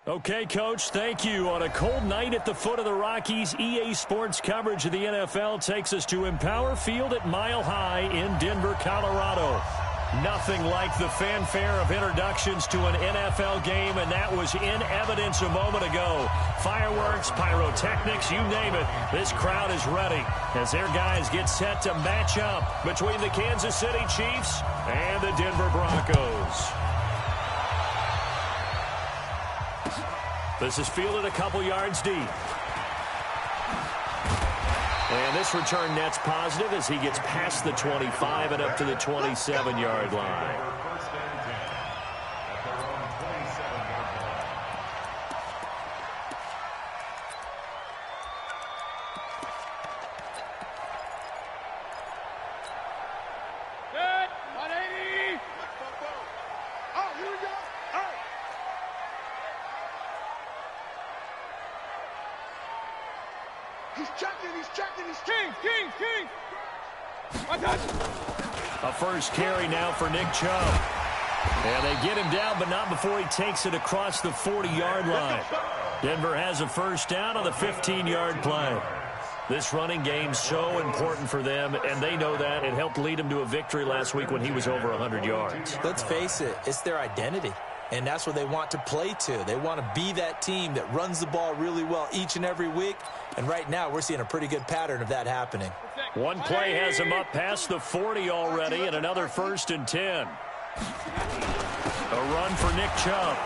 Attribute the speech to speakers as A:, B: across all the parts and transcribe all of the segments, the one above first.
A: Okay, Coach, thank you. On a cold night at the foot of the Rockies, EA Sports coverage of the NFL takes us to Empower Field at Mile High in Denver, Colorado. Nothing like the fanfare of introductions to an NFL game, and that was in evidence a moment ago. Fireworks, pyrotechnics, you name it. This crowd is ready as their guys get set to match up between the Kansas City Chiefs and the Denver Broncos. This is fielded a couple yards deep. And this return net's positive as he gets past the 25 and up to the 27-yard line.
B: Good. 180. Oh, here we go. All right. He's checking. King.
A: A first carry now for Nick Chubb. And they get him down, but not before he takes it across the 40-yard line. Denver has a first down on the 15-yard play. This running game's so important for them, and they know that. It helped lead him to a victory last week when he was over 100 yards.
C: Let's face it, it's their identity. And that's what they want to play to. They want to be that team that runs the ball really well each and every week. And right now, we're seeing a pretty good pattern of that happening.
A: One play has him up past the 40 already, and another 1st and 10. A run for Nick Chubb.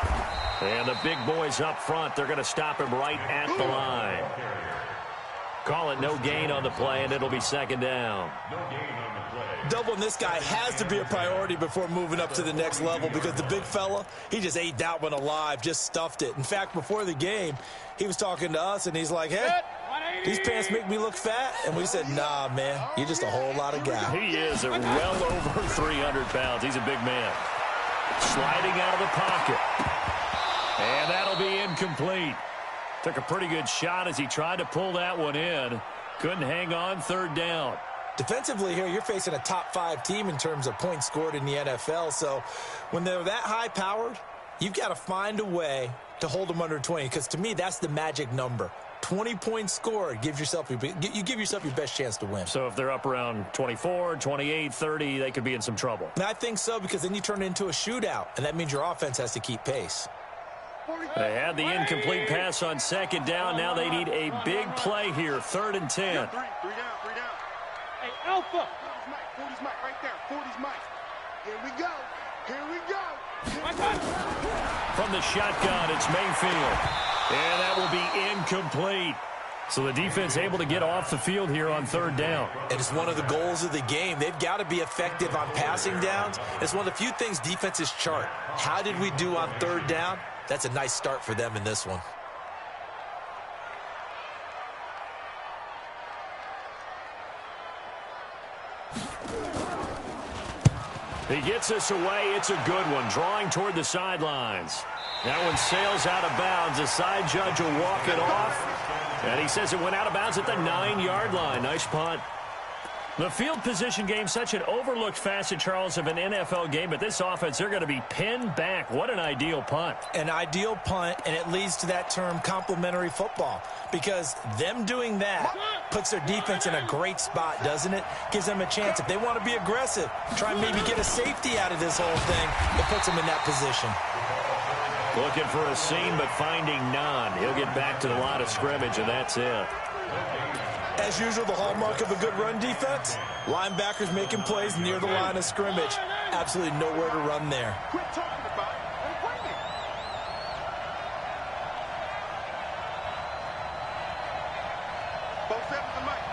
A: And the big boys up front, they're going to stop him right at the line. Call it no gain on the play, and it'll be 2nd down.
C: Doubling this guy has to be a priority before moving up to the next level because the big fella, he just ate that one alive, just stuffed it. In fact, before the game, he was talking to us, and he's like, hey, these pants make me look fat. And we said, nah, man, you're just a whole lot of guy.
A: He is at well over 300 pounds. He's a big man. Sliding out of the pocket. And that'll be incomplete. Took a pretty good shot as he tried to pull that one in. Couldn't hang on, 3rd down.
C: Defensively here, you're facing a top-5 team in terms of points scored in the NFL. So when they're that high-powered, you've got to find a way to hold them under 20. Because to me, that's the magic number. 20 points scored, you give yourself your best chance to win.
A: So if they're up around 24, 28, 30, they could be in some trouble.
C: And I think so, because then you turn it into a shootout, and that means your offense has to keep pace.
A: They had the incomplete pass on 2nd down. Now they need a big play here, 3rd and 10.
B: 3 down. Hey, Alpha. 40's Mike right there. 40's Mike. Here we go.
A: From the shotgun, it's Mayfield. And that will be incomplete. So the defense able to get off the field here on 3rd down.
C: And it's one of the goals of the game. They've got to be effective on passing downs. It's one of the few things defenses chart. How did we do on 3rd down? That's a nice start for them in this one.
A: He gets us away. It's a good one. Drawing toward the sidelines. That one sails out of bounds. The side judge will walk it off. And he says it went out of bounds at the 9-yard line. Nice punt. The field position game, such an overlooked facet, Charles, of an NFL game. But this offense, they're going to be pinned back. What an ideal punt.
C: An ideal punt, and it leads to that term complementary football. Because them doing that puts their defense in a great spot, doesn't it? Gives them a chance. If they want to be aggressive, try and maybe get a safety out of this whole thing, it puts them in that position.
A: Looking for a seam, but finding none. He'll get back to the line of scrimmage, and that's it.
C: As usual, the hallmark of a good run defense, linebackers making plays near the line of scrimmage. Absolutely nowhere to run there.
B: Quit talking about it and bring it. Both sevens and Mike.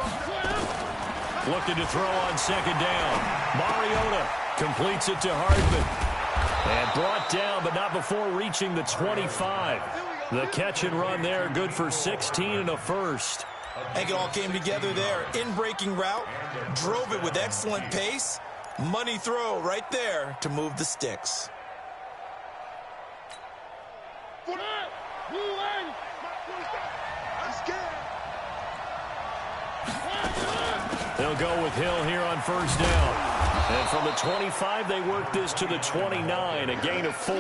A: Looking to throw on 2nd down. Mariota completes it to Hardman. And brought down, but not before reaching the 25. The catch and run there, good for 16 and a first.
C: I think it all came together there. In-breaking route, drove it with excellent pace. Money throw right there to move the sticks.
A: They'll go with Hill here on 1st down. And from the 25, they work this to the 29, a gain of 4.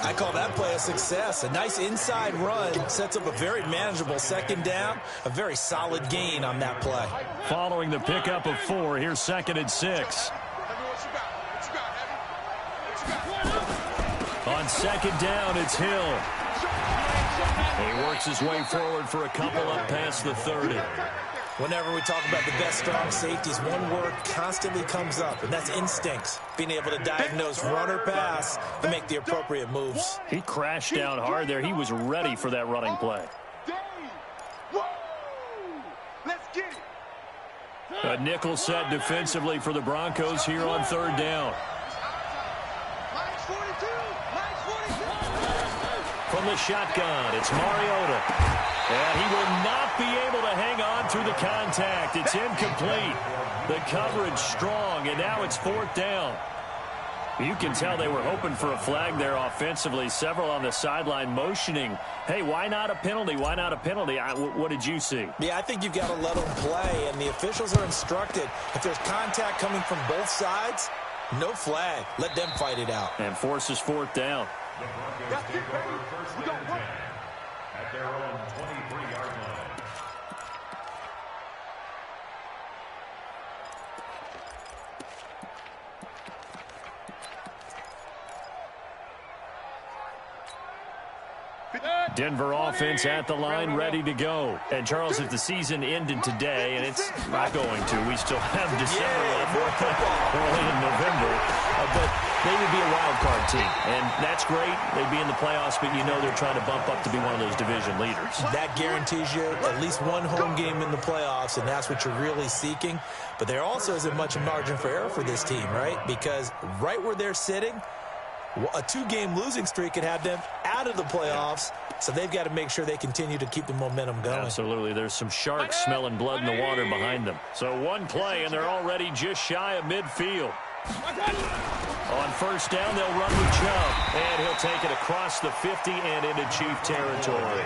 C: I call that play a success. A nice inside run sets up a very manageable second down, a very solid gain on that play.
A: Following the pickup of 4, here's 2nd and 6. On 2nd down, it's Hill. He works his way forward for a couple up past the 30.
C: Whenever we talk about the best strong safeties, one word constantly comes up, and that's instincts. Being able to diagnose run or pass and make the appropriate moves.
A: He crashed down hard there. He was ready for that running play. A nickel set defensively for the Broncos here on 3rd down. From the shotgun, it's Mariota. And he will not be able to hang on through the contact. It's incomplete. The coverage strong, and now it's 4th down. You can tell they were hoping for a flag there offensively. Several on the sideline motioning, hey, why not a penalty? Why not a penalty? What did you see?
C: Yeah, I think you've got to let them play, and the officials are instructed. If there's contact coming from both sides, no flag. Let them fight it out.
A: And forces 4th down.
B: That's it, baby. We got one.
D: At their own 23-yard line.
A: Denver offense at the line, ready to go. And, Charles, if the season ended today, and it's not going to, we still have December left, early in November, but they would be a wild card team. And that's great. They'd be in the playoffs, but you know they're trying to bump up to be one of those division leaders.
C: That guarantees you at least one home game in the playoffs, and that's what you're really seeking. But there also isn't much margin for error for this team, right? Because right where they're sitting, a 2-game losing streak could have them out of the playoffs, so they've got to make sure they continue to keep the momentum going.
A: Absolutely. There's some sharks smelling blood in the water behind them. So one play, and they're already just shy of midfield. On 1st down, they'll run with Chubb, and he'll take it across the 50 and into Chief territory.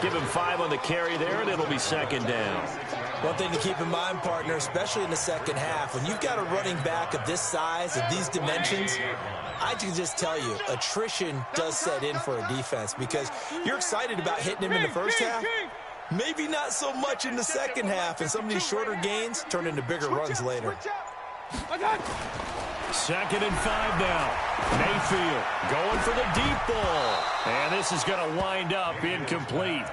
A: Give him 5 on the carry there, and it'll be 2nd down.
C: One thing to keep in mind, partner, especially in the second half, when you've got a running back of this size, of these dimensions, I can just tell you, attrition does set in for a defense because you're excited about hitting him in the first half. Maybe not so much in the second half, and some of these shorter gains turn into bigger runs later.
A: 2nd and 5 now. Mayfield going for the deep ball. And this is going to wind up incomplete.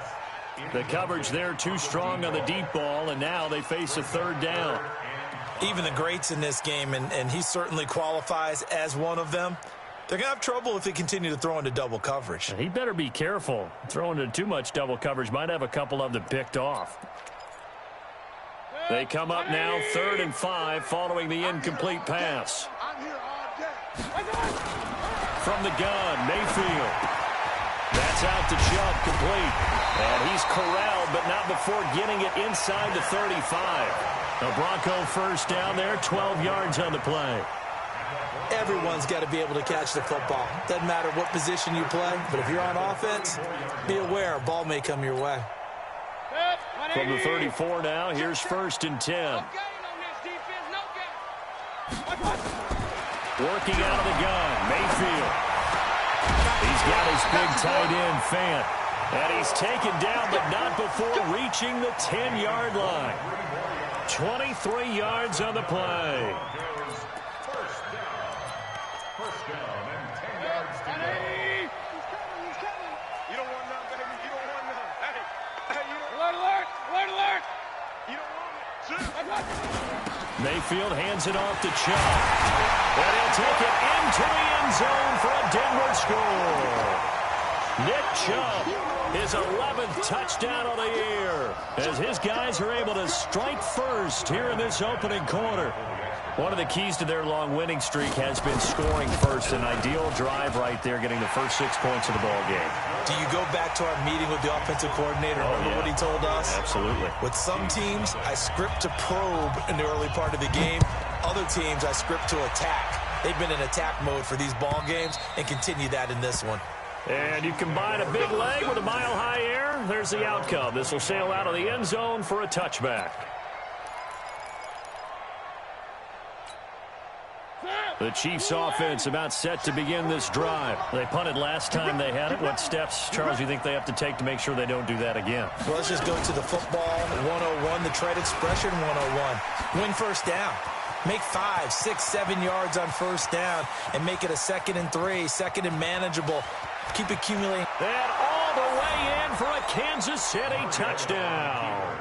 A: The coverage there too strong on the deep ball, and now they face a 3rd down.
C: Even the greats in this game, and he certainly qualifies as one of them, they're going to have trouble if they continue to throw into double coverage.
A: He better be careful. Throwing into too much double coverage might have a couple of them picked off. They come up now 3rd and 5 following the incomplete pass. From the gun, Mayfield. That's out to Chubb, complete. And he's corralled, but not before getting it inside the 35. The Bronco 1st down there, 12 yards on the play.
C: Everyone's got to be able to catch the football. Doesn't matter what position you play, but if you're on offense, be aware a ball may come your way.
A: From the 34 now, here's 1st and 10. Working out of the gun, Mayfield. He's got his big tight end, Fant. And he's taken down, but not before reaching the 10-yard line. 23 yards on the play.
D: First down and 10 yards to go.
B: He's coming. You don't want none, baby. You don't want none. Hey, you don't... Alert! You don't want it.
A: Mayfield hands it off to Chubb. And he'll take it into the end zone for a Denver score. Nick Chubb, his 11th touchdown of the year, as his guys are able to strike first here in this opening quarter. One of the keys to their long winning streak has been scoring first. An ideal drive right there, getting the first 6 points of the ball game.
C: Do you go back to our meeting with the offensive coordinator? Remember what he told us?
A: Absolutely.
C: With some teams, I script to probe in the early part of the game. Other teams, I script to attack. They've been in attack mode for these ball games and continue that in this one.
A: And you combine a big leg with a mile-high air, there's the outcome. This will sail out of the end zone for a touchback. The Chiefs offense about set to begin this drive. They punted last time they had it. What steps, Charles, you think they have to take to make sure they don't do that again?
C: Well, let's just go to the football 101, the trade expression 101. Win first down. Make 5, 6, 7 yards on first down and make it a 2nd and 3, 2nd and manageable. Keep accumulating.
A: And all the way in for a Kansas City touchdown.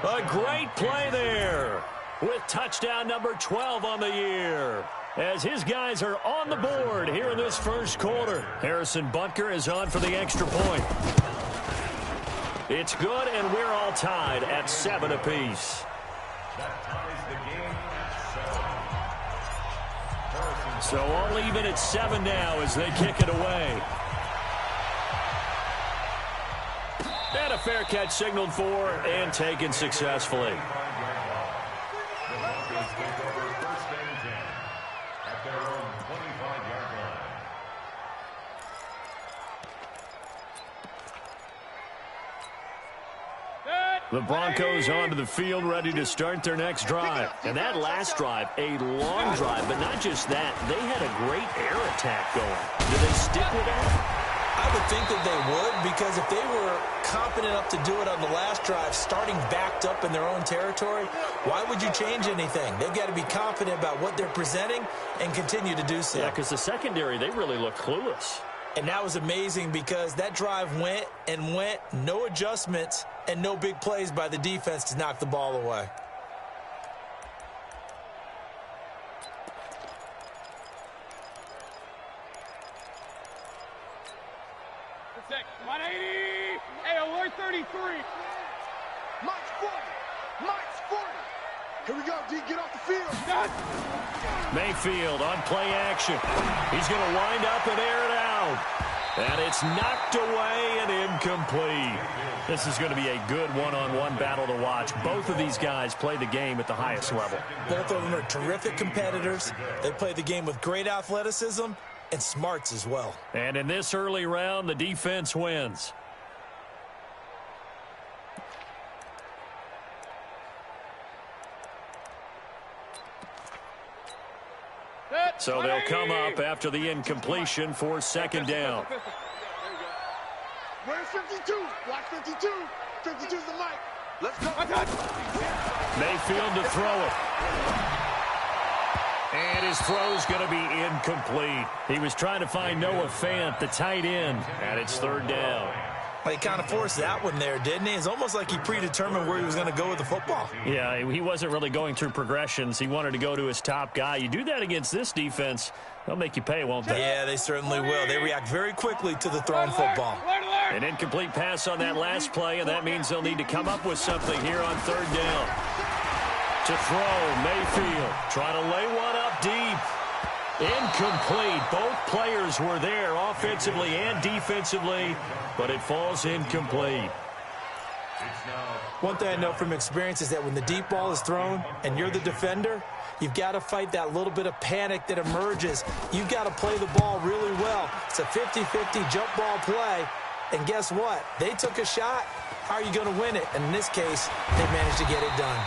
A: A great play there with touchdown number 12 on the year, as his guys are on the board here in this first quarter. Harrison Butker is on for the extra point. It's good, and we're all tied at 7 apiece.
D: That ties the game at 7.
A: So all even at 7 now as they kick it away. And a fair catch signaled for and taken successfully. The Broncos onto the field, ready to start their next drive. And that last drive, a long drive, but not just that. They had a great air attack going. Do they stick with that?
C: I would think that they would, because if they were competent enough to do it on the last drive, starting backed up in their own territory, why would you change anything? They've got to be confident about what they're presenting and continue to do so.
A: Yeah, because the secondary, they really look clueless.
C: And that was amazing because that drive went and went, no adjustments, and no big plays by the defense to knock the ball away.
B: Come on, 80. Hey, alert 33.
E: March 40. March 40. Here we go, D. Get off the field.
A: Mayfield on play action. He's going to wind up and air it out. And it's knocked away and incomplete. This is going to be a good one-on-one battle to watch. Both of these guys play the game at the highest level.
C: Both of them are terrific competitors. They play the game with great athleticism and smarts as well.
A: And in this early round, the defense wins. So they'll come up after the incompletion for second down.
E: Where's 52? Watch 52. 52's the mic. Let's go.
A: Mayfield to throw it. And his throw's going to be incomplete. He was trying to find Noah Fant, the tight end, and it's third down.
C: He kind of forced that one there, didn't he? It's almost like he predetermined where he was going to go with the football.
A: Yeah, he wasn't really going through progressions. He wanted to go to his top guy. You do that against this defense, they'll make you pay, won't they?
C: Yeah, they certainly will. They react very quickly to the thrown football.
A: An incomplete pass on that last play, and that means they'll need to come up with something here on third down. To throw, Mayfield trying to lay one up deep. Incomplete. Both players were there offensively and defensively, but it falls incomplete.
C: One thing I know from experience is that when the deep ball is thrown and you're the defender, you've got to fight that little bit of panic that emerges. You've got to play the ball really well. It's a 50-50 jump ball play, and guess what? They took a shot. How are you going to win it? And in this case, they managed to get it done.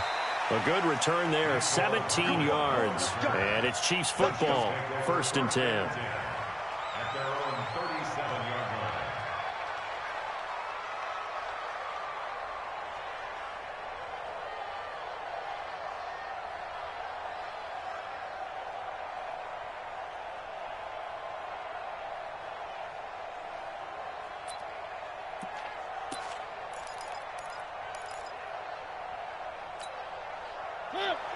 A: A good return there, 17 yards. And it's Chiefs football, 1st and 10.
D: At their own 37-yard line.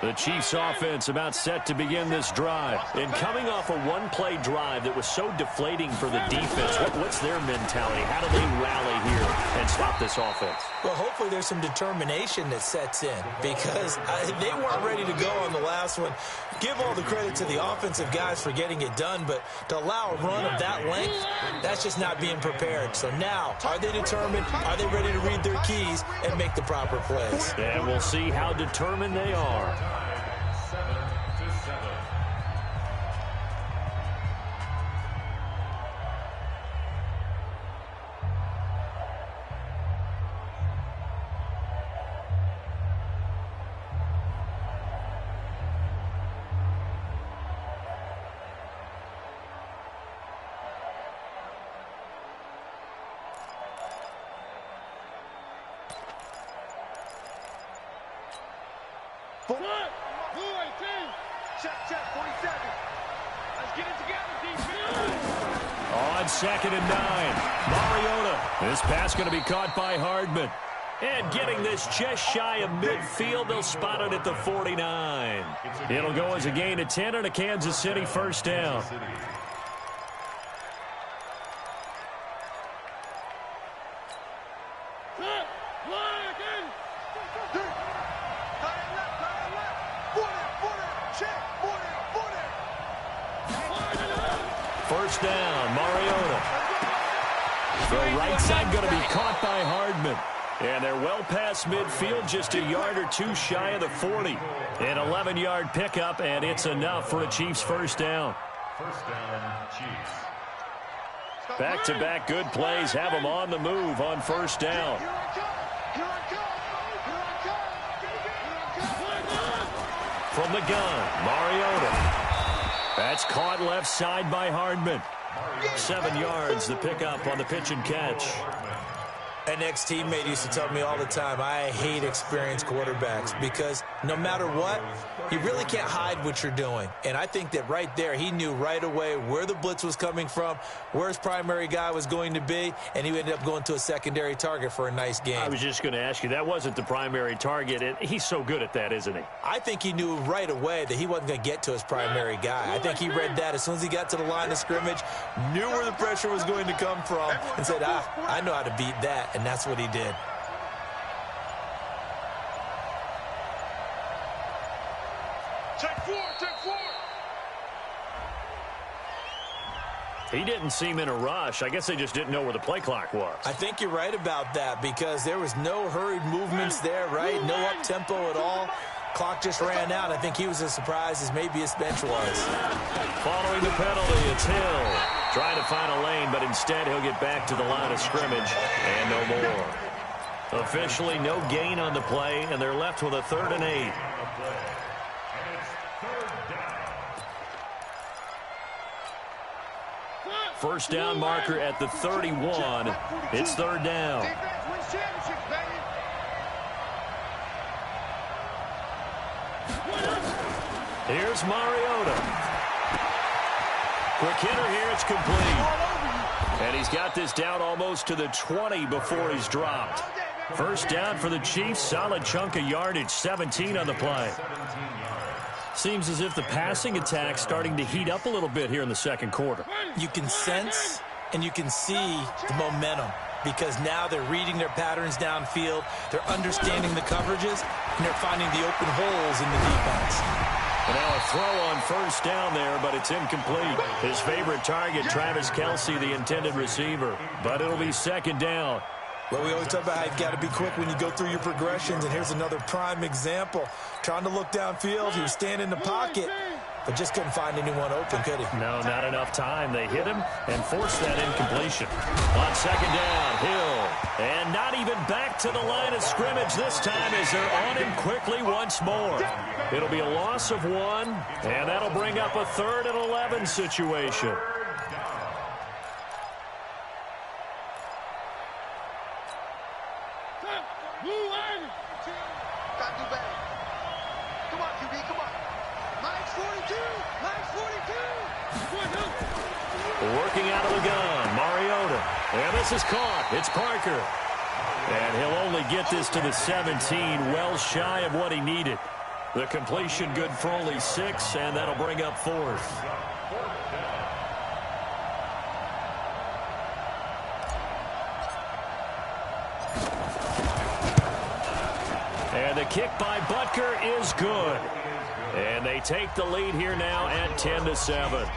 A: The Chiefs offense about set to begin this drive. And coming off a one-play drive that was so deflating for the defense, what's their mentality? How do they rally here and stop this offense?
C: Well, hopefully there's some determination that sets in, because they weren't ready to go on the last one. Give all the credit to the offensive guys for getting it done, but to allow a run of that length, that's just not being prepared. So now, are they determined? Are they ready to read their keys and make the proper plays?
A: And we'll see how determined they are.
D: 7-7.
E: Blue 18. Check, 47. Let's get it together, defense.
A: On 2nd and 9, Mariota. This pass going to be caught by Hardman. And getting this just shy of midfield, they'll spot it at the 49. It'll go as a gain of 10 and a Kansas City first down. First down, Mariota. The right side going to be caught by Hardman. And they're well past midfield, just a yard or two shy of the 40. An 11-yard pickup, and it's enough for a Chiefs first down.
D: First down, Chiefs.
A: Back-to-back good plays have them on the move on first down. From the gun, Mariota. That's caught left side by Hardman. 7 yards, the pickup on the pitch and catch.
C: An ex-teammate used to tell me all the time, I hate experienced quarterbacks because no matter what, you really can't hide what you're doing. And I think that right there, he knew right away where the blitz was coming from, where his primary guy was going to be, and he ended up going to a secondary target for a nice game.
A: I was just going to ask you, that wasn't the primary target, and he's so good at that, isn't he?
C: I think he knew right away that he wasn't going to get to his primary guy. I think he read that as soon as he got to the line of scrimmage, knew where the pressure was going to come from, and said, I know how to beat that. And that's what he did.
E: Check four.
A: He didn't seem in a rush. I guess they just didn't know where the play clock was.
C: I think you're right about that because there was no hurried movements there, right? No up-tempo at all. Clock just ran out. I think he was as surprised as maybe his bench was.
A: Following the penalty, it's Hill. Trying to find a lane, but instead he'll get back to the line of scrimmage and no more. Officially no gain on the play, and they're left with a 3rd and 8. First down marker at the 31. It's 3rd down. Here's Mariota. Quick hitter here, it's complete. And he's got this down almost to the 20 before he's dropped. First down for the Chiefs, solid chunk of yardage, 17 on the play. Seems as if the passing attack's starting to heat up a little bit here in the second quarter.
C: You can sense and you can see the momentum because now they're reading their patterns downfield, they're understanding the coverages, and they're finding the open holes in the defense.
A: And now a throw on first down there, but it's incomplete. His favorite target, Travis Kelce, the intended receiver. But it'll be 2nd down.
C: Well, we always talk about how you've got to be quick when you go through your progressions, and here's another prime example. Trying to look downfield, he was standing in the pocket, but just couldn't find anyone open, could he?
A: No, not enough time. They hit him and forced that incompletion. On 2nd down, Hill. And not even back to the line of scrimmage this time as they're on him quickly once more. It'll be a loss of 1, and that'll bring up a 3rd and 11 situation. Working out of the gun, Mariota. And this is caught. It's Parker. And he'll only get this to the 17, well shy of what he needed. The completion good for only 6, and that'll bring up 4th. And the kick by Butker is good. And they take the lead here now at 10-7.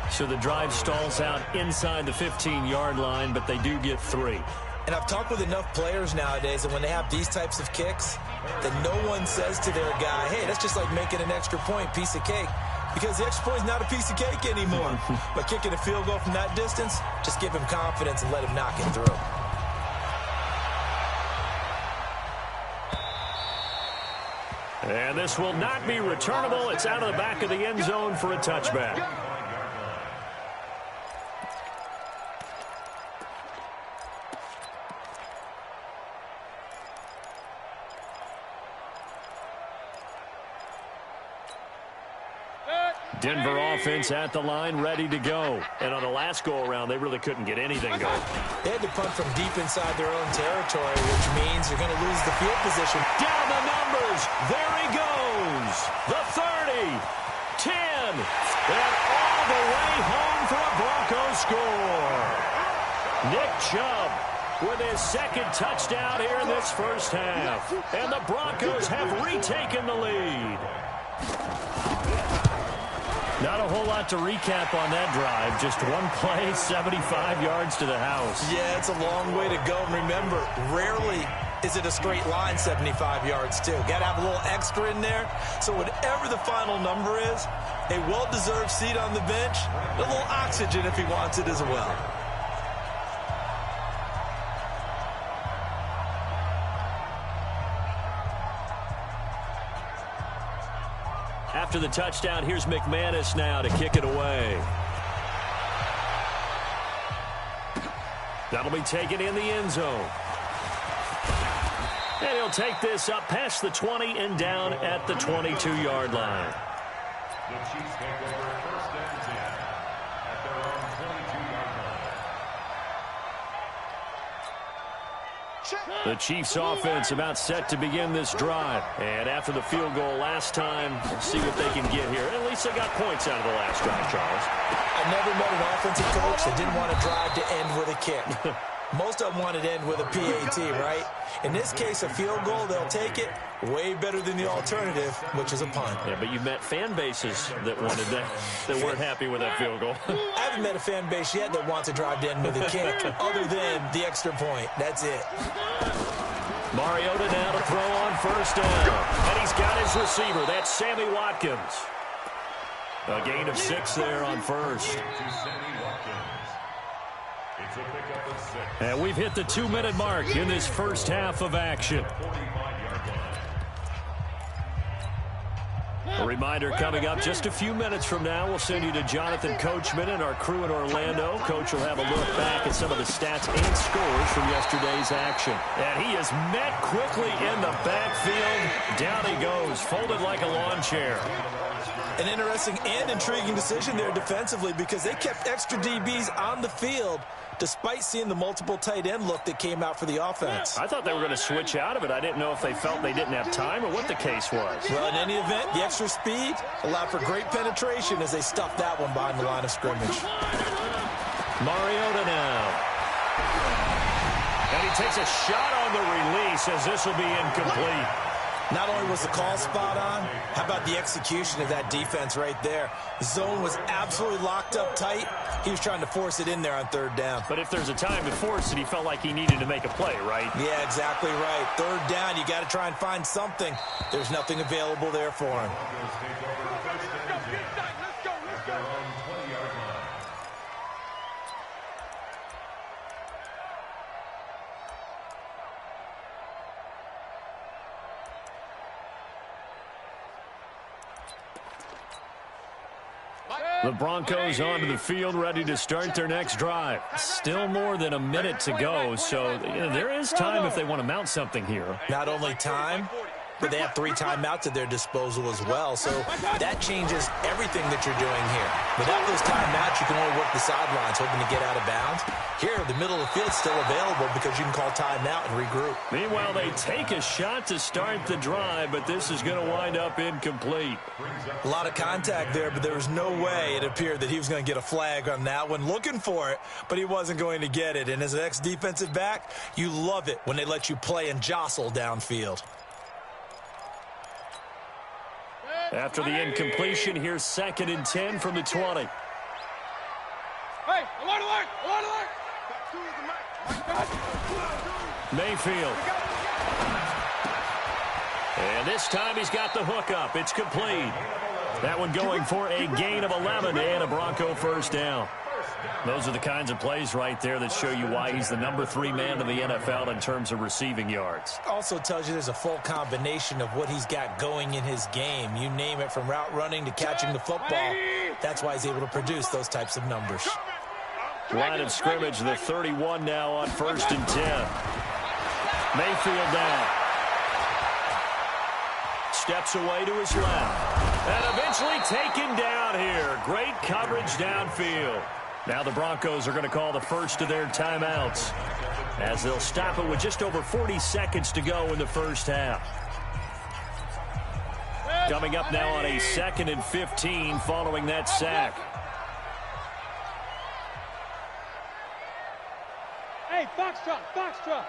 A: So the drive stalls out inside the 15-yard line, but they do get 3.
C: And I've talked with enough players nowadays that when they have these types of kicks, that no one says to their guy, hey, that's just like making an extra point, piece of cake. Because the extra point is not a piece of cake anymore. But kicking a field goal from that distance, just give him confidence and let him knock it through.
A: And this will not be returnable. It's out of the back of the end zone for a touchback. Denver offense at the line, ready to go. And on the last go-around, they really couldn't get anything going.
C: They had to punt from deep inside their own territory, which means you're going to lose the field position.
A: Down the numbers. There he goes. The 30, 10, and all the way home for a Broncos score. Nick Chubb with his second touchdown here in this first half. And the Broncos have retaken the lead. Not a whole lot to recap on that drive. Just one play, 75 yards to the house.
C: Yeah, it's a long way to go. And remember, rarely is it a straight line 75 yards, too. Got to have a little extra in there. So whatever the final number is, a well-deserved seat on the bench, a little oxygen if he wants it as well.
A: After the touchdown, here's McManus now to kick it away. That'll be taken in the end zone. And he'll take this up past the 20 and down at the 22-yard line.
D: The Chiefs take over first and 10 at their own 22-yard line.
A: The Chiefs offense about set to begin this drive. And after the field goal last time, we'll see what they can get here. At least they got points out of the last drive, Charles.
C: I never met an offensive coach that didn't want to drive to end with a kick. Most of them wanted to end with a PAT, right? In this case, a field goal, they'll take it. Way better than the alternative, which is a punt.
A: Yeah, but you've met fan bases that wanted that weren't happy with that field goal.
C: I haven't met a fan base yet that wants to drive to end with a kick, other than the extra point. That's it.
A: Mariota now to throw on first down. And he's got his receiver. That's Sammy Watkins. A gain of 6 there on first. And we've hit the 2-minute mark in this first half of action. A reminder coming up just a few minutes from now. We'll send you to Jonathan Coachman and our crew in Orlando. Coach will have a look back at some of the stats and scores from yesterday's action. And he is met quickly in the backfield. Down he goes, folded like a lawn chair.
C: An interesting and intriguing decision there defensively because they kept extra DBs on the field despite seeing the multiple tight end look that came out for the offense.
A: I thought they were going to switch out of it. I didn't know if they felt they didn't have time or what the case was.
C: Well, in any event, the extra speed allowed for great penetration as they stuffed that one behind the line of scrimmage.
A: Mariota now. And he takes a shot on the release as this will be incomplete.
C: Not only was the call spot on, how about the execution of that defense right there? The zone was absolutely locked up tight. He was trying to force it in there on third down.
A: But if there's a time to force it, he felt like he needed to make a play, right?
C: Yeah, exactly right. Third down, you got to try and find something. There's nothing available there for him.
A: The Broncos onto the field, ready to start their next drive. Still more than a minute to go, so there is time if they want to mount something here.
C: Not only time, but they have 3 timeouts at their disposal as well, so that changes everything that you're doing here. Without those timeouts, you can only work the sidelines, hoping to get out of bounds. Here, the middle of the field's still available because you can call timeout and regroup.
A: Meanwhile, they take a shot to start the drive, but this is going to wind up incomplete.
C: A lot of contact there, but there was no way it appeared that he was going to get a flag on that one. Looking for it, but he wasn't going to get it. And as an ex-defensive back, you love it when they let you play and jostle downfield.
A: After the incompletion, here's 2nd and 10 from the 20.
B: Hey, alert, alert, alert, alert.
A: Mayfield. And this time he's got the hook up. It's complete. That one going for a gain of 11 and a Bronco first down. Those are the kinds of plays right there that show you why he's the number 3 man in the NFL in terms of receiving yards.
C: Also tells you there's a full combination of what he's got going in his game. You name it, from route running to catching the football. That's why he's able to produce those types of numbers.
A: Line of scrimmage, the 31 now on 1st and 10. Mayfield down. Steps away to his left. And eventually taken down here. Great coverage downfield. Now the Broncos are going to call the first of their timeouts, as they'll stop it with just over 40 seconds to go in the first half. Coming up now on a 2nd and 15 following that sack.
B: Hey, foxtrot, foxtrot.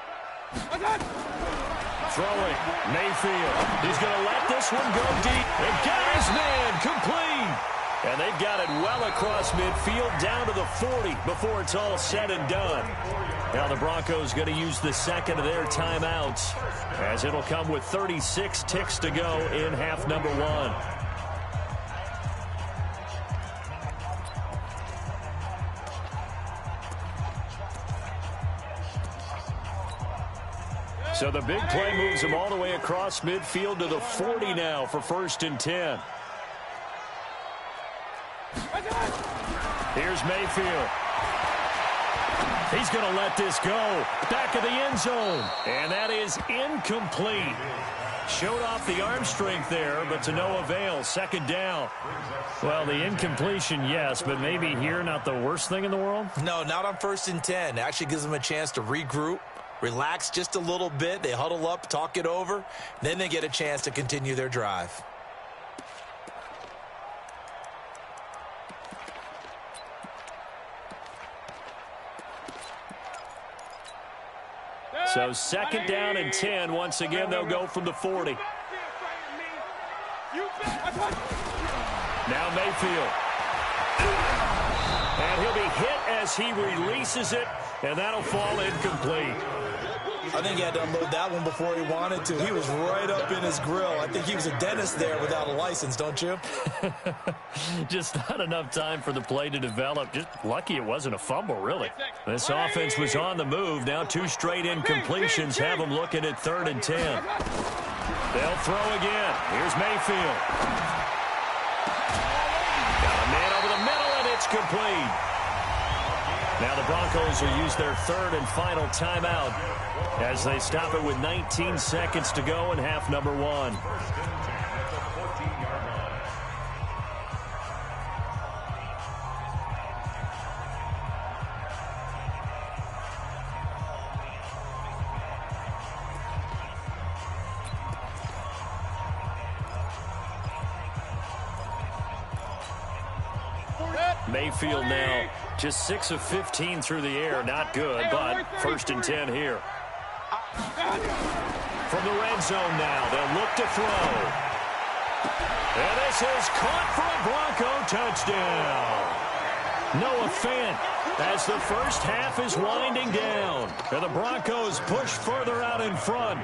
A: Throwing, Mayfield. He's going to let this one go deep. And got his man complete. And they've got it well across midfield down to the 40 before it's all said and done. Now the Broncos going to use the second of their timeouts, as it'll come with 36 ticks to go in half number 1. So the big play moves them all the way across midfield to the 40 now for 1st and 10. Here's Mayfield. He's going to let this go. Back of the end zone. And that is incomplete. Showed off the arm strength there, but to no avail. 2nd down. Well, the incompletion, yes, but maybe here not the worst thing in the world?
C: No, not on 1st and 10. Actually gives them a chance to regroup, relax just a little bit. They huddle up, talk it over. Then they get a chance to continue their drive.
A: So 2nd down and 10. Once again, they'll go from the 40. Now Mayfield. And he'll be hit as he releases it, and that'll fall incomplete.
C: I think he had to unload that one before he wanted to. He was right up in his grill. I think he was a dentist there without a license, don't you?
A: Just not enough time for the play to develop. Just lucky it wasn't a fumble, really. This offense was on the move. Now 2 straight incompletions have them looking at 3rd and 10. They'll throw again. Here's Mayfield. Got a man over the middle, and it's complete. Now the Broncos will use their 3rd and final timeout, as they stop it with 19 seconds to go in half number 1. Mayfield now just 6 of 15 through the air. Not good, but 1st and 10 here. From the red zone now, they'll look to throw. And this is caught for a Bronco touchdown. Noah Fant, as the first half is winding down. And the Broncos push further out in front.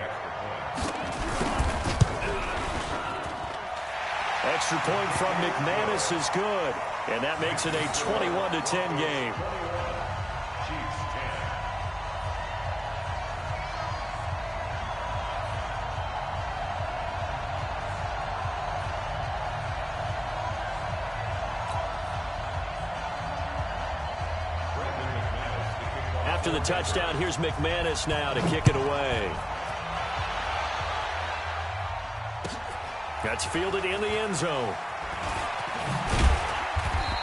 A: Extra point from McManus is good. And that makes it a 21-10 game. After the touchdown, here's McManus now to kick it away. That's fielded in the end zone.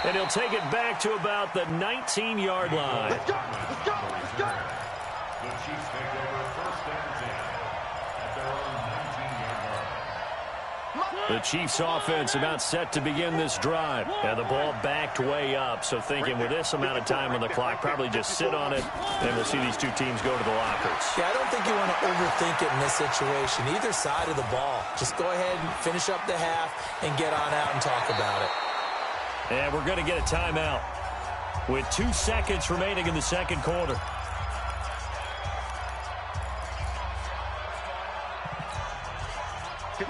A: And he'll take it back to about the 19-yard line.
E: Let's go! Let's go! Let's go!
D: The Chiefs take over 1st and 10 at their own 19-yard line.
A: The Chiefs offense about set to begin this drive. And the ball backed way up. So thinking with this amount of time on the clock, probably just sit on it, and we'll see these two teams go to the lockers.
C: Yeah, I don't think you want to overthink it in this situation. Either side of the ball. Just go ahead and finish up the half and get on out and talk about it.
A: And we're going to get a timeout with 2 seconds remaining in the second quarter.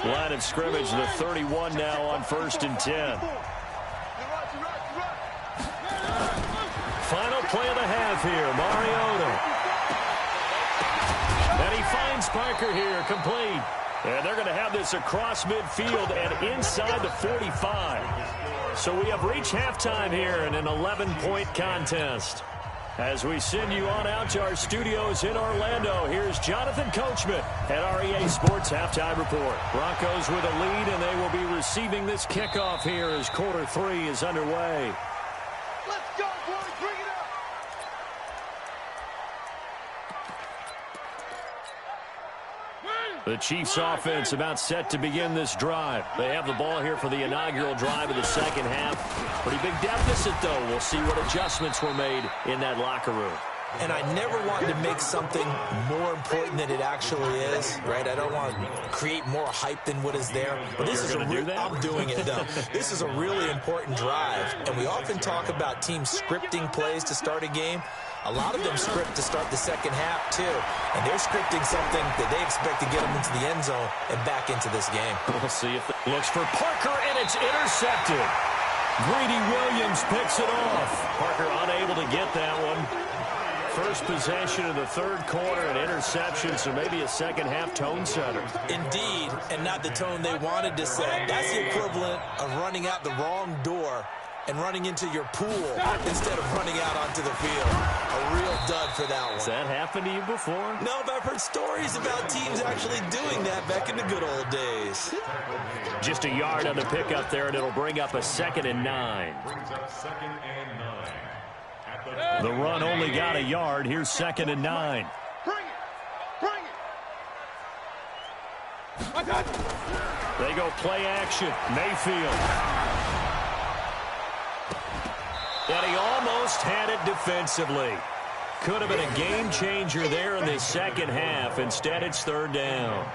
A: Line of scrimmage, the 31 now on 1st and 10. Final play of the half here, Mariota. And he finds Parker here, complete. And they're going to have this across midfield and inside the 45. So we have reached halftime here in an 11-point contest. As we send you on out to our studios in Orlando, here's Jonathan Coachman at our EA Sports Halftime Report. Broncos with a lead, and they will be receiving this kickoff here as quarter 3 is underway.
E: Let's go, boys. Bring it up.
A: The Chiefs offense about set to begin this drive. They have the ball here for the inaugural drive of the second half. Pretty big deficit, though. We'll see what adjustments were made in that locker room.
C: And I never wanted to make something more important than it actually is, right? I don't want to create more hype than what is there. But this is I'm doing it, though. This is a really important drive. And we often talk about teams scripting plays to start a game. A lot of them script to start the second half, too. And they're scripting something that they expect to get them into the end zone and back into this game.
A: We'll see if it looks for Parker, and it's intercepted. Greedy Williams picks it off. Parker unable to get that one. First possession of the third quarter, an interception, so maybe a second-half tone setter.
C: Indeed, and not the tone they wanted to set. That's the equivalent of running out the wrong door and running into your pool instead of running out onto the field. A real dud for that one.
A: Has that happened to you before?
C: No, but I've heard stories about teams actually doing that back in the good old days.
A: Just a yard on the pickup there, and it'll bring up a 2nd and 9. The run only got a yard. Here's 2nd and 9.
E: Bring it. Bring it.
A: They go play action. Mayfield. And he almost had it defensively. Could have been a game changer there in the second half. Instead, it's 3rd down.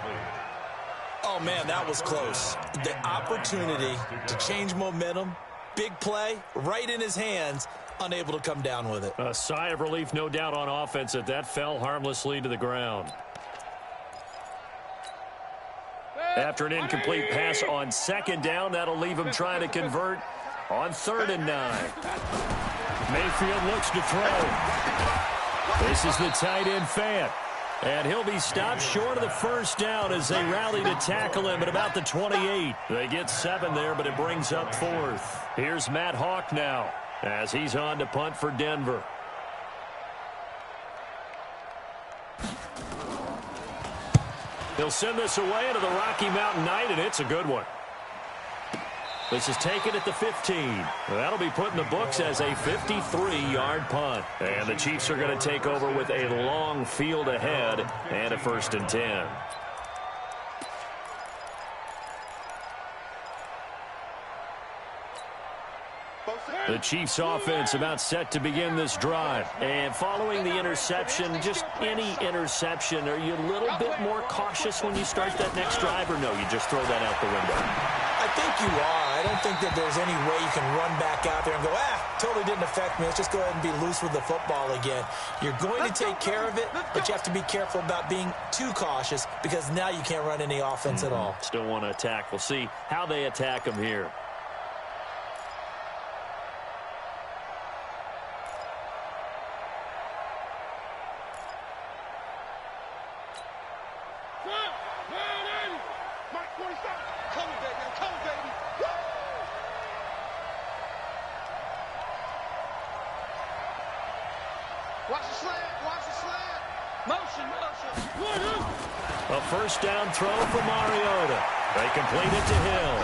C: Oh, man, that was close. The opportunity to change momentum, big play, right in his hands, unable to come down with it.
A: A sigh of relief, no doubt, on offense that fell harmlessly to the ground. After an incomplete pass on 2nd down, that'll leave him trying to convert on 3rd and 9. Mayfield looks to throw. This is the tight end Fant. And he'll be stopped short of the 1st down as they rally to tackle him at about the 28. They get 7 there, but it brings up 4th. Here's Matt Hawk now as he's on to punt for Denver. He'll send this away into the Rocky Mountain Night, and it's a good one. This is taken at the 15. That'll be put in the books as a 53-yard punt. And the Chiefs are going to take over with a long field ahead and a 1st and 10. The Chiefs offense about set to begin this drive. And following the interception, just any interception, are you a little bit more cautious when you start that next drive, or no, you just throw that out the window?
C: I think you are. I don't think that there's any way you can run back out there and go, totally didn't affect me. Let's just go ahead and be loose with the football again. You're going to take care of it, but you have to be careful about being too cautious because now you can't run any offense at all.
A: Still want to attack. We'll see how they attack them here.
E: Watch the slant. Watch the slant. Motion.
A: A 1st down throw for Mariota. They complete it to Hill.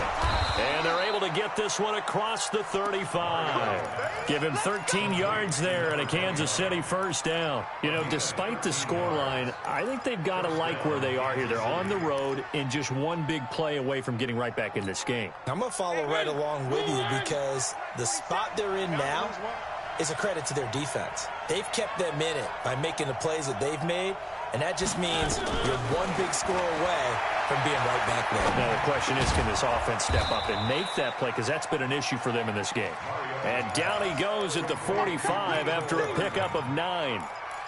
A: And they're able to get this one across the 35. Give him 13 yards there and a Kansas City 1st down. You know, despite the scoreline, I think they've got to like where they are here. They're on the road and just one big play away from getting right back in this game.
C: I'm going to follow right along with you because the spot they're in now is a credit to their defense. They've kept them in it by making the plays that they've made, and that just means you're one big score away from being right back there.
A: Now the question is, can this offense step up and make that play? Because that's been an issue for them in this game. And down he goes at the 45 after a pickup of 9.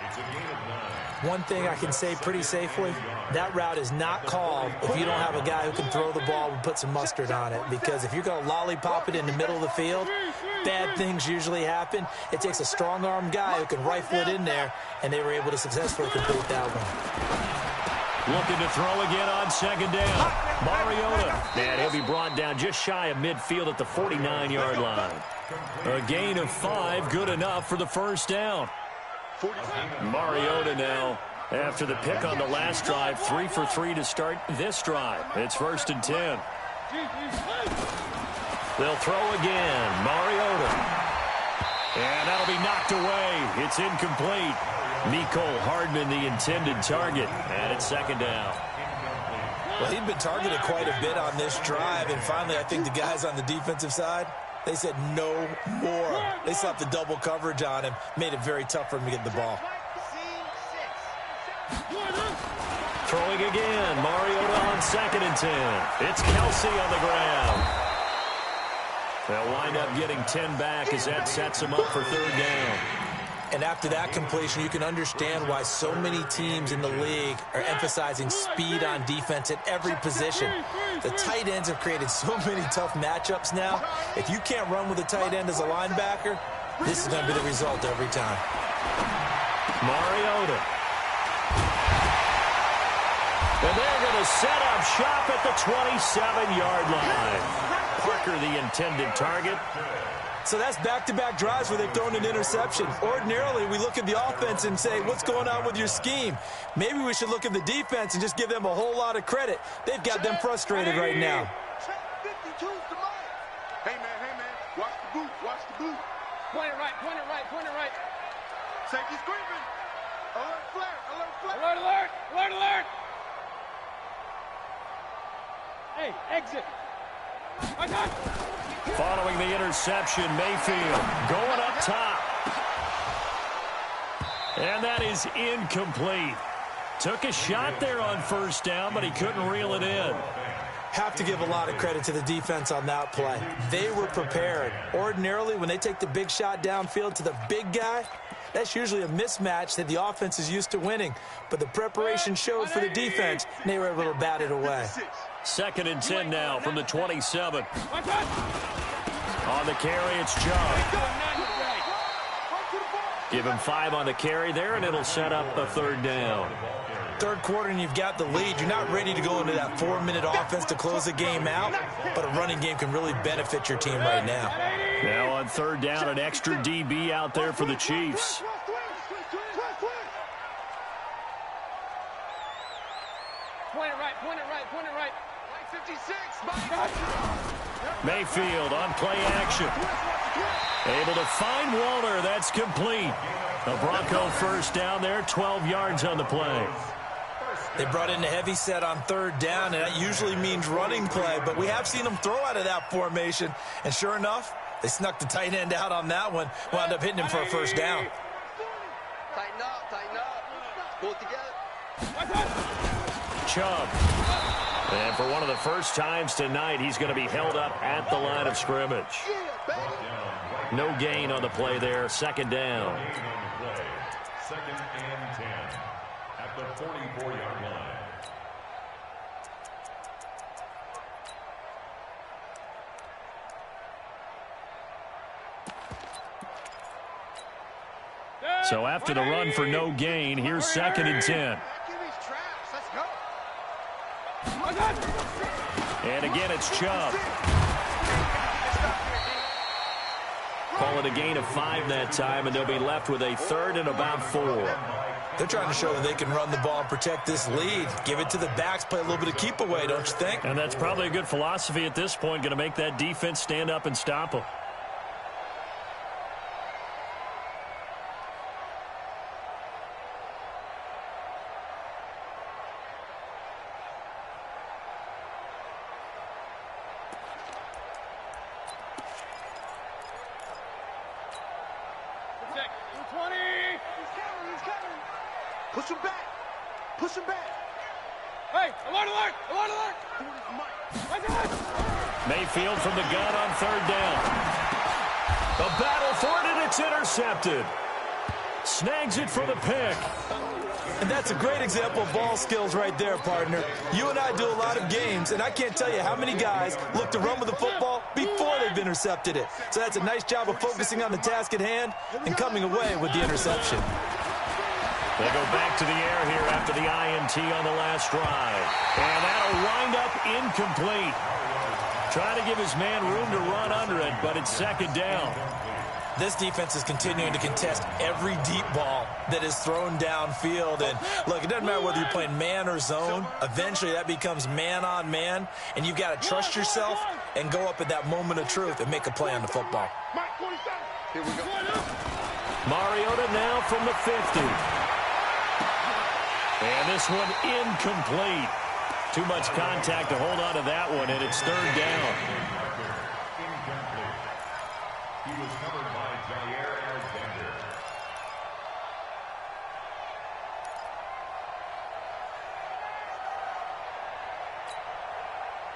D: It's a gain of 9.
C: One thing I can say pretty safely, that route is not called if you don't have a guy who can throw the ball and put some mustard on it. Because if you're going to lollipop it in the middle of the field, bad things usually happen. It takes a strong-armed guy who can rifle it in there, and they were able to successfully complete that one.
A: Looking to throw again on 2nd down. Mariota. And he'll be brought down just shy of midfield at the 49-yard line. A gain of 5, good enough for the 1st down. Mariota now, after the pick on the last drive, 3 for 3 to start this drive. It's 1st and 10. They'll throw again. Mariota. And that'll be knocked away. It's incomplete. Mecole Hardman, the intended target. And it's 2nd down.
C: Well, he'd been targeted quite a bit on this drive, and finally I think the guys on the defensive side, they said no more. They slapped the double coverage on him, made it very tough for him to get the ball.
A: Throwing again. Mariota on 2nd and 10. It's Kelsey on the ground. They'll wind up getting 10 back as that sets them up for 3rd down.
C: And after that completion, you can understand why so many teams in the league are emphasizing speed on defense at every position. The tight ends have created so many tough matchups now. If you can't run with a tight end as a linebacker, this is going to be the result every time.
A: Mariota. And they're going to set up shop at the 27-yard line. Parker, the intended target.
C: So that's back-to-back drives where they've thrown an interception. Ordinarily, we look at the offense and say, what's going on with your scheme? Maybe we should look at the defense and just give them a whole lot of credit. They've got them frustrated right now.
E: Hey, man, watch the boot, watch the boot.
B: Point it right, point it right, point it right.
E: Safety screaming. Alert flare, alert flare.
B: Alert, alert, alert, alert. Hey, exit. I got it.
A: Following the interception, Mayfield going up top. And that is incomplete. Took a shot there on 1st down, but he couldn't reel it in.
C: Have to give a lot of credit to the defense on that play. They were prepared. Ordinarily, when they take the big shot downfield to the big guy, that's usually a mismatch that the offense is used to winning. But the preparation showed for the defense, and they were able to bat it away.
A: 2nd and 10 now from the 27. On the carry, it's Chubb. Give him 5 on the carry there, and it'll set up a 3rd down.
C: 3rd quarter, and you've got the lead. You're not ready to go into that 4-minute offense to close the game out, but a running game can really benefit your team right now.
A: Now on 3rd down, an extra DB out there for the Chiefs.
B: Point it right, point it right, point it right.
E: 56,
A: Mayfield on play action. Able to find Walter. That's complete. The Bronco 1st down there, 12 yards on the play.
C: They brought in a heavy set on 3rd down, and that usually means running play, but we have seen them throw out of that formation, and sure enough, they snuck the tight end out on that one, wound up hitting him for a 1st down.
E: Tighten up. Pull it together.
A: Chubb. And for one of the first times tonight, he's going to be held up at the line of scrimmage. No gain on the play there. 2nd down.
D: 2nd and 10 at the 44-yard line.
A: So after the run for no gain, here's 2nd and 10. And again, it's Chubb. Call it a gain of 5 that time, and they'll be left with a 3rd and about 4.
C: They're trying to show that they can run the ball and protect this lead. Give it to the backs, play a little bit of keep away, don't you think?
A: And that's probably a good philosophy at this point, going to make that defense stand up and stop them.
E: Push him back. Push him back.
B: Hey, alert, alert, alert, alert.
A: Mayfield from the gun on 3rd down. The battle for it, and it's intercepted. Snags it for the pick.
C: And that's a great example of ball skills right there, partner. You and I do a lot of games, and I can't tell you how many guys look to run with the football before they've intercepted it. So that's a nice job of focusing on the task at hand and coming away with the interception.
A: They go back to the air here after the INT on the last drive. And that'll wind up incomplete. Trying to give his man room to run under it, but it's 2nd down.
C: This defense is continuing to contest every deep ball that is thrown downfield. And look, it doesn't matter whether you're playing man or zone. Eventually, that becomes man on man. And you've got to trust yourself and go up at that moment of truth and make a play on the football.
E: Here we go.
A: Mariota now from the 50. And this one incomplete. Too much contact to hold on to that one, and it's third down.
D: Incomplete. He was covered by Jair Alexander.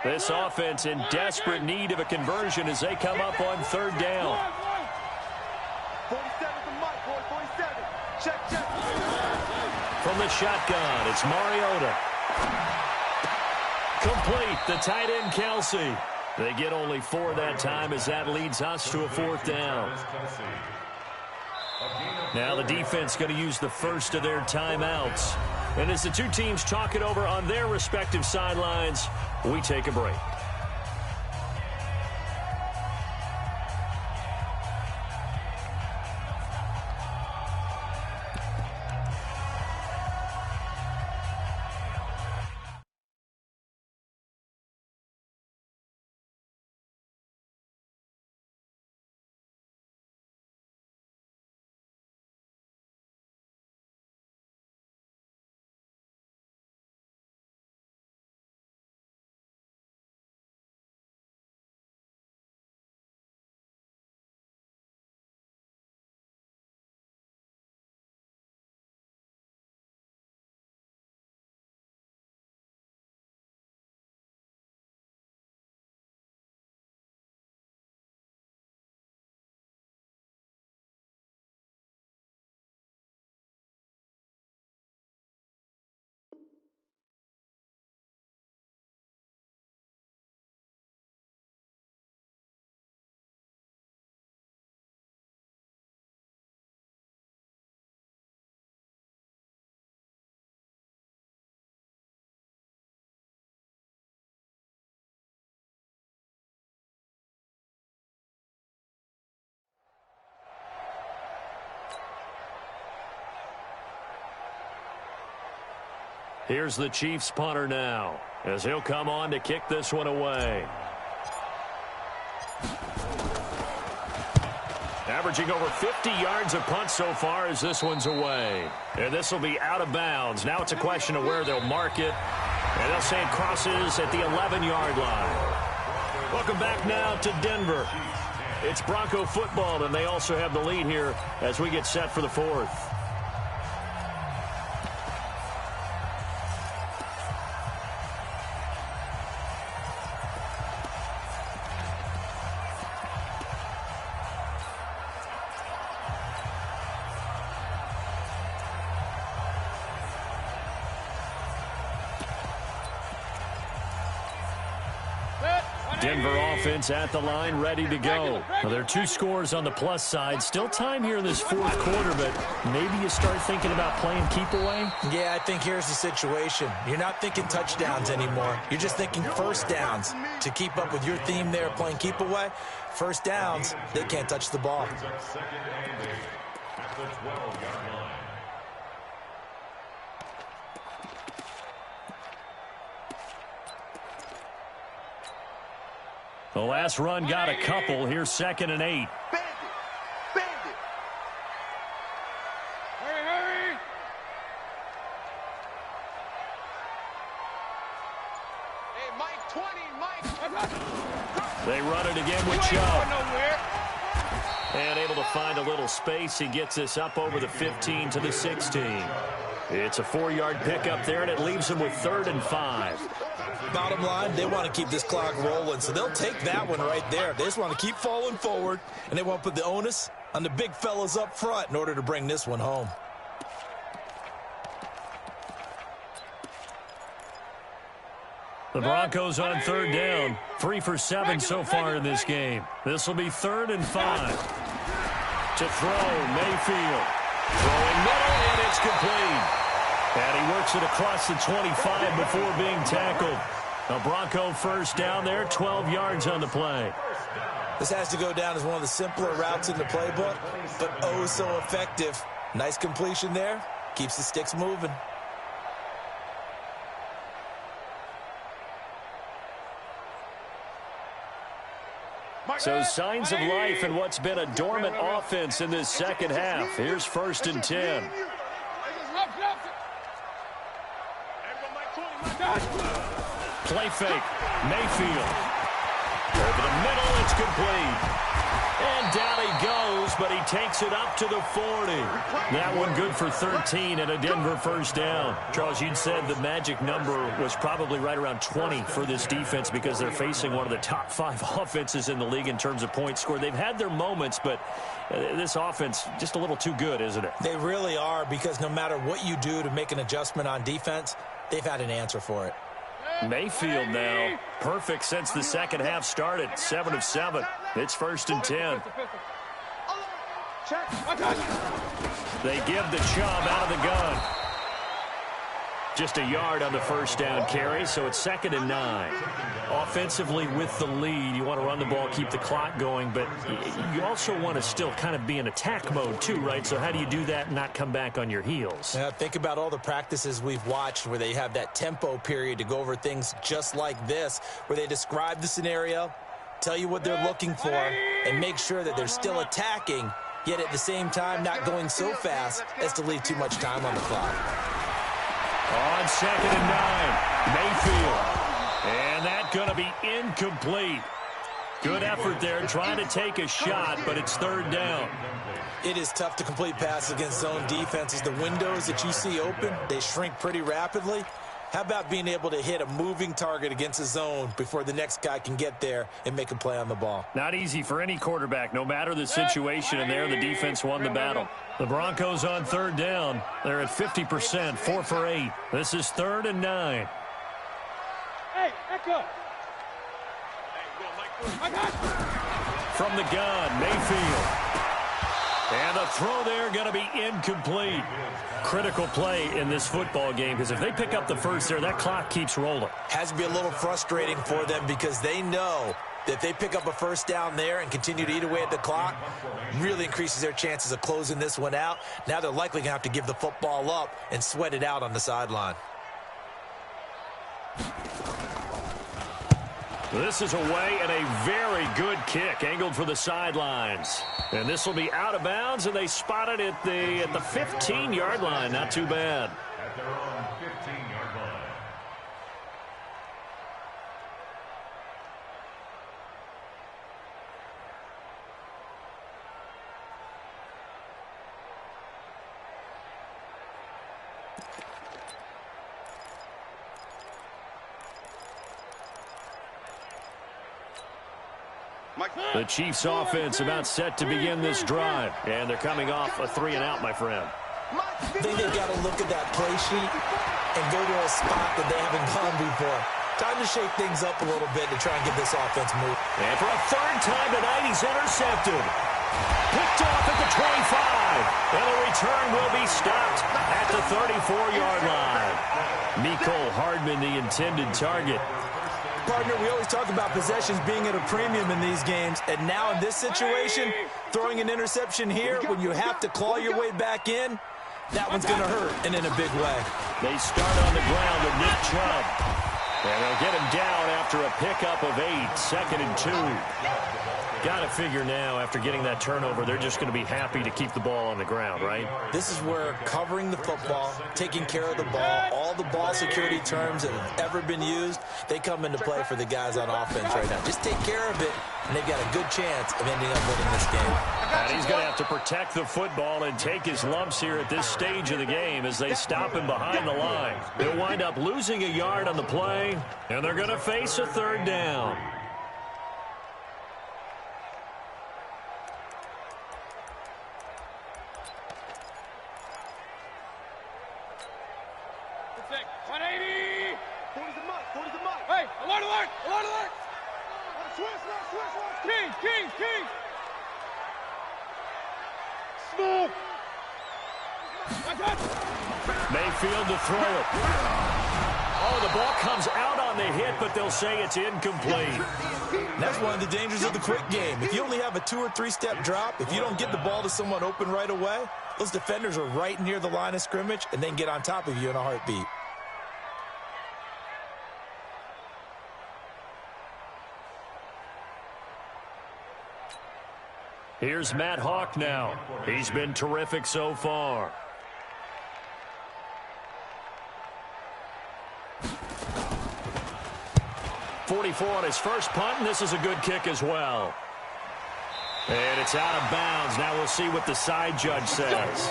A: This offense in desperate need of a conversion as they come up on third down.
E: 47 to Mike, boy, 47. Check, check.
A: From the shotgun, it's Mariota. Complete, the tight end, Kelsey. They get only 4 that time as that leads us to a fourth down. Now the defense going to use the first of their timeouts. And as the two teams talk it over on their respective sidelines, we take a break. Here's the Chiefs punter now, as he'll come on to kick this one away. Averaging over 50 yards a punt so far as this one's away. And this will be out of bounds. Now it's a question of where they'll mark it. And they'll say it crosses at the 11-yard line. Welcome back now to Denver. It's Bronco football, and they also have the lead here as we get set for the fourth. Denver offense at the line, ready to go. Now, there are 2 scores on the plus side. Still time here in this fourth quarter, but maybe you start thinking about playing keep away?
C: Yeah, I think here's the situation. You're not thinking touchdowns anymore. You're just thinking first downs. To keep up with your theme there, playing keep away, first downs, they can't touch the ball.
D: Second and 8 at the 12-yard line.
A: The last run got a couple. Here's second and 8.
E: Bandit. Bandit. Hurry, hurry. Hey, Mike 20, Mike.
A: They run it again with Chubb. And able to find a little space. He gets this up over the 15 to the 16. It's a 4-yard pickup there, and it leaves them with 3rd and 5.
C: Bottom line, they want to keep this clock rolling, so they'll take that one right there. They just want to keep falling forward, and they want to put the onus on the big fellas up front in order to bring this one home.
A: The Broncos on 3rd down. 3 for 7 so far in this game. This will be 3rd and 5. To throw, Mayfield. Throwing middle, and it's complete. And he works it across the 25 before being tackled. A Bronco first down there, 12 yards on the play.
C: This has to go down as one of the simpler routes in the playbook, but oh so effective. Nice completion there. Keeps the sticks moving.
A: So signs of life in what's been a dormant offense in this second half. Here's 1st and 10. Play fake. Mayfield. Over the middle, it's complete. And down he goes, but he takes it up to the 40. That one good for 13 and a Denver first down. Charles, you'd said the magic number was probably right around 20 for this defense because they're facing one of the top 5 offenses in the league in terms of points scored. They've had their moments, but this offense just a little too good, isn't it?
C: They really are, because no matter what you do to make an adjustment on defense, they've had an answer for it.
A: Mayfield now, perfect since the second half started, 7 of 7. It's 1st and 10. They give the Chubb out of the gun. Just a yard on the first down carry, so it's 2nd and 9. Offensively with the lead, you want to run the ball, keep the clock going, but you also want to still kind of be in attack mode too, right? So how do you do that and not come back on your heels?
C: Yeah, think about all the practices we've watched where they have that tempo period to go over things just like this, where they describe the scenario, tell you what they're looking for, and make sure that they're still attacking, yet at the same time not going so fast as to leave too much time on the clock.
A: On 2nd and 9, Mayfield. And that's going to be incomplete. Good effort there, trying to take a shot, but it's 3rd down.
C: It is tough to complete passes against zone defenses. The windows that you see open, they shrink pretty rapidly. How about being able to hit a moving target against a zone before the next guy can get there and make a play on the ball?
A: Not easy for any quarterback, no matter the situation, and there the defense won the battle. The Broncos on 3rd down. They're at 50%, 4 for 8. This is 3rd and 9.
B: Hey, Echo.
A: From the gun, Mayfield. And the throw there going to be incomplete. Critical play in this football game, because if they pick up the first there, that clock keeps rolling.
C: Has to be a little frustrating for them, because they know that if they pick up a first down there and continue to eat away at the clock, really increases their chances of closing this one out. Now they're likely going to have to give the football up and sweat it out on the sideline.
A: This is away, and a very good kick angled for the sidelines. And this will be out of bounds, and they spot it at the 15-yard line. Not too bad.
D: At their own 15-yard line.
A: The Chiefs offense about set to begin this drive. And they're coming off a 3-and-out, my friend.
C: I think they've got to look at that play sheet and go to a spot that they haven't gone before. Time to shake things up a little bit to try and get this offense moving.
A: And for a 3rd time tonight, he's intercepted. Picked off at the 25. And the return will be stopped at the 34-yard line. Mecole Hardman, the intended target.
C: Partner, we always talk about possessions being at a premium in these games, and now in this situation, throwing an interception here when you have to claw your way back in, that one's going to hurt, and in a big way.
A: They start on the ground with Nick Chubb. And they'll get him down after a pickup of 8, 2nd and 2. Got to figure now, after getting that turnover, they're just going to be happy to keep the ball on the ground, right?
C: This is where covering the football, taking care of the ball, all the ball security terms that have ever been used, they come into play for the guys on offense right now. Just take care of it, and they've got a good chance of ending up winning this game.
A: And he's going to have to protect the football and take his lumps here at this stage of the game as they stop him behind the line. They'll wind up losing a yard on the play, and they're going to face a 3rd down.
B: Hey, alert, alert, alert, alert! Switch, King, King, King! Smoke!
A: Mayfield to throw it. Oh, the ball comes out on the hit, but they'll say it's incomplete.
C: And that's one of the dangers of the quick game. If you only have a 2- or 3-step drop, if you don't get the ball to someone open right away, those defenders are right near the line of scrimmage and then get on top of you in a heartbeat.
A: Here's Matt Hawk now. He's been terrific so far. .44 on his first punt, and this is a good kick as well. And it's out of bounds. Now we'll see what the side judge says.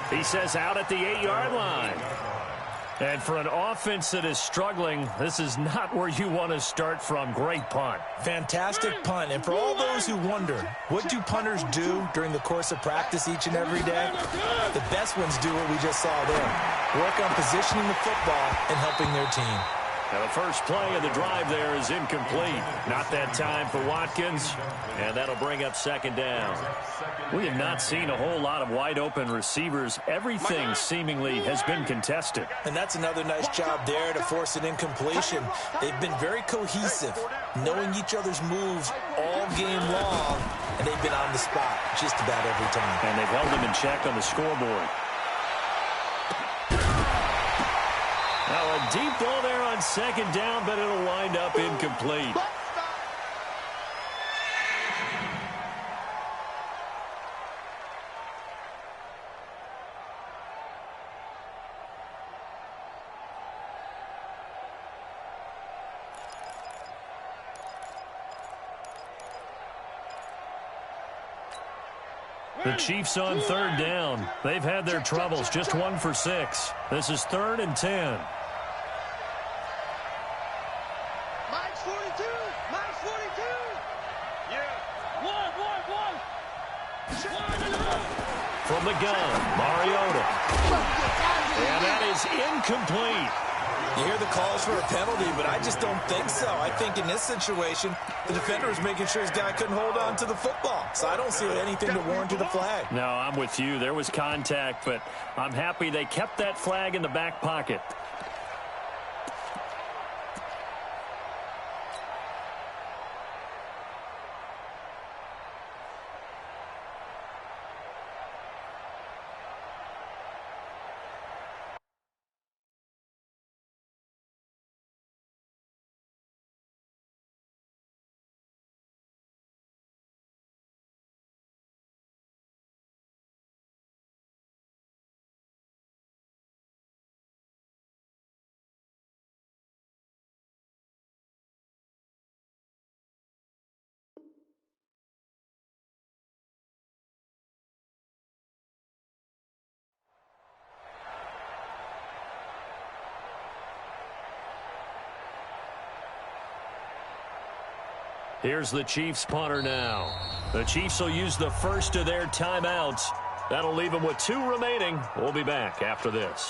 A: He says out at the 8-yard line. And for an offense that is struggling, this is not where you want to start from. Great punt.
C: Fantastic punt. And for all those who wonder, what do punters do during the course of practice each and every day? The best ones do what we just saw there. Work on positioning the football and helping their team.
A: Now the first play of the drive there is incomplete. Not that time for Watkins, and that'll bring up second down. We have not seen a whole lot of wide-open receivers. Everything seemingly has been contested.
C: And that's another nice job there to force an incompletion. They've been very cohesive, knowing each other's moves all game long, and they've been on the spot just about every time.
A: And they've held them in check on the scoreboard. Now a deep ball there on second down, but it'll wind up incomplete. The Chiefs on third down. They've had their troubles, just 1 for 6. This is 3rd and 10.
E: Mike's 42. Mike's 42.
B: Yeah.
A: From the gun, Mariota. And that is incomplete.
C: You hear the calls for a penalty, but I just don't think so. I think in this situation, the defender was making sure his guy couldn't hold on to the football. So I don't see anything to warrant a flag.
A: No, I'm with you. There was contact, but I'm happy they kept that flag in the back pocket. Here's the Chiefs punter now. The Chiefs will use the first of their timeouts. That'll leave them with 2 remaining. We'll be back after this.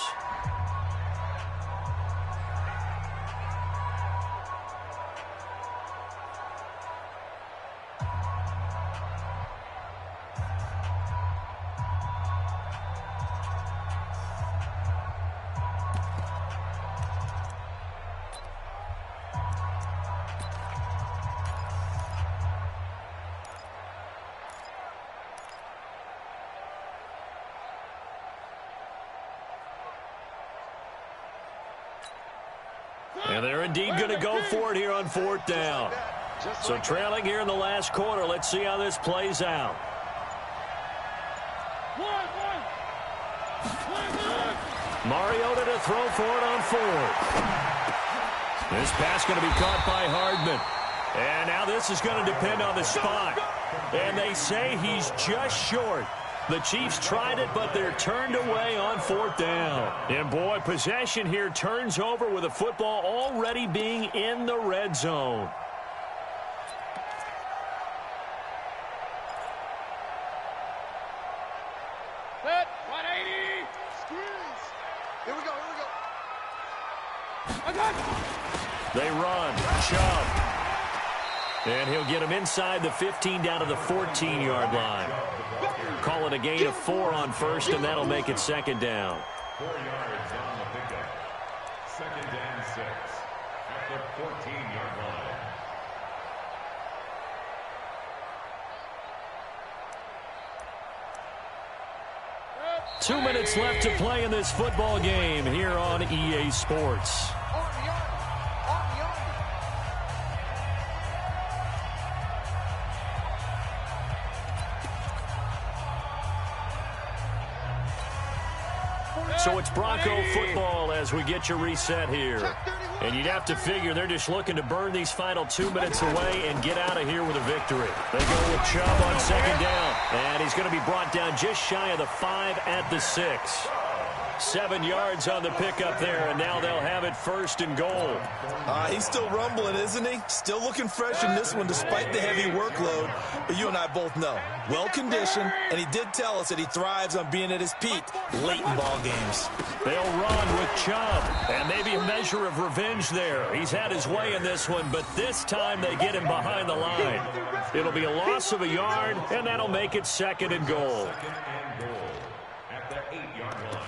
A: And they're indeed going to go for it here on 4th down. So trailing here in the last quarter. Let's see how this plays out. Mariota to throw for it on 4th. This pass going to be caught by Hardman. And now this is going to depend on the spot. And they say he's just short. The Chiefs tried it, but they're turned away on 4th down. And, boy, possession here turns over with the football already being in the red zone.
B: Set. 180.
E: Squeeze. Here we go.
B: I got it.
A: They run. Chubb. And he'll get him inside the 15 down to the 14-yard line. Call it a gain of 4 on 1st, and that'll make it 2nd down.
D: 4 yards on the pickup. Second and 6 at the 14-yard line.
A: Two minutes left to play in this football game here on EA Sports. So it's Bronco football as we get you reset here. And you'd have to figure they're just looking to burn these final 2 minutes away and get out of here with a victory. They go with Chubb on second down. And he's going to be brought down just shy of the 5 at the 6. 7 yards on the pickup there, and now they'll have it first and goal.
C: He's still rumbling, isn't he? Still looking fresh in this one despite the heavy workload. But you and I both know, well-conditioned, and he did tell us that he thrives on being at his peak late in ball games.
A: They'll run with Chubb, and maybe a measure of revenge there. He's had his way in this one, but this time they get him behind the line. It'll be a loss of a yard, and that'll make it second and goal.
D: Second and goal at the 8-yard line.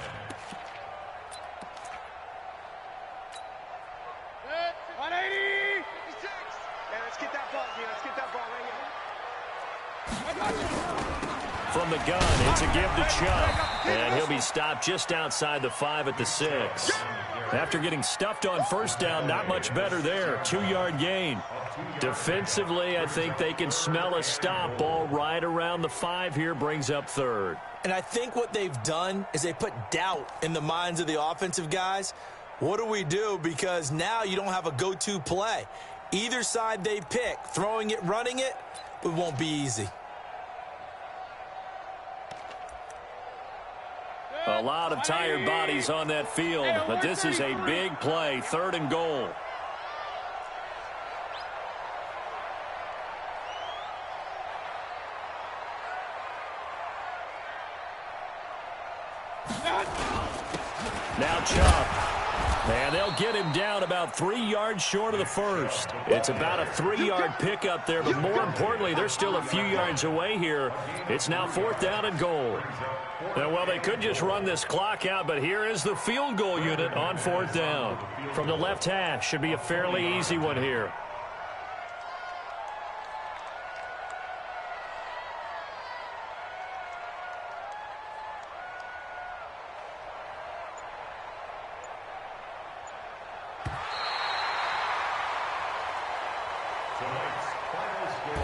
A: From the gun, it's a give to Chubb, and he'll be stopped just outside the 5 at the 6. After getting stuffed on first down, not much better there. 2-yard gain. Defensively, I think they can smell a stop. Ball right around the 5 here, brings up third.
C: And I think what they've done is they put doubt in the minds of the offensive guys. What do we do? Because now you don't have a go-to play. Either side they pick, throwing it, running it, it won't be easy.
A: A lot of tired bodies on that field, but this is a big play, third and goal. Now Chubb. And they'll get him down about 3 yards short of the first. It's about a 3-yard pickup there, but more importantly, they're still a few yards away here. It's now 4th down and goal. And, well, they could just run this clock out, but here is the field goal unit on 4th down. From the left hash, should be a fairly easy one here.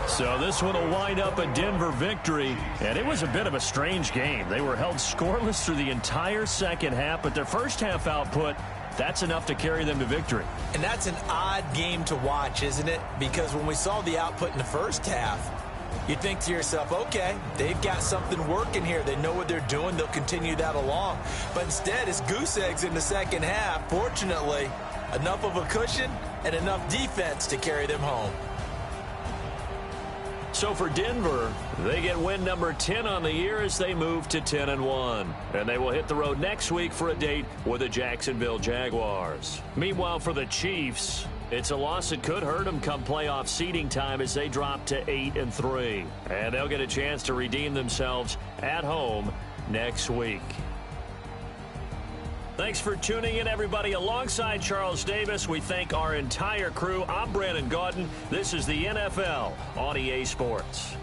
A: So this one will wind up a Denver victory, and it was a bit of a strange game. They were held scoreless through the entire second half, but their first half output, that's enough to carry them to victory.
C: And that's an odd game to watch, isn't it? Because when we saw the output in the first half, you think to yourself, okay, they've got something working here. They know what they're doing. They'll continue that along. But instead, it's goose eggs in the second half. Fortunately, enough of a cushion and enough defense to carry them home.
A: So for Denver, they get win number 10 on the year as they move to 10-1. And they will hit the road next week for a date with the Jacksonville Jaguars. Meanwhile, for the Chiefs, it's a loss that could hurt them come playoff seeding time as they drop to 8-3. And they'll get a chance to redeem themselves at home next week. Thanks for tuning in, everybody. Alongside Charles Davis, we thank our entire crew. I'm Brandon Gaudin. This is the NFL on EA Sports.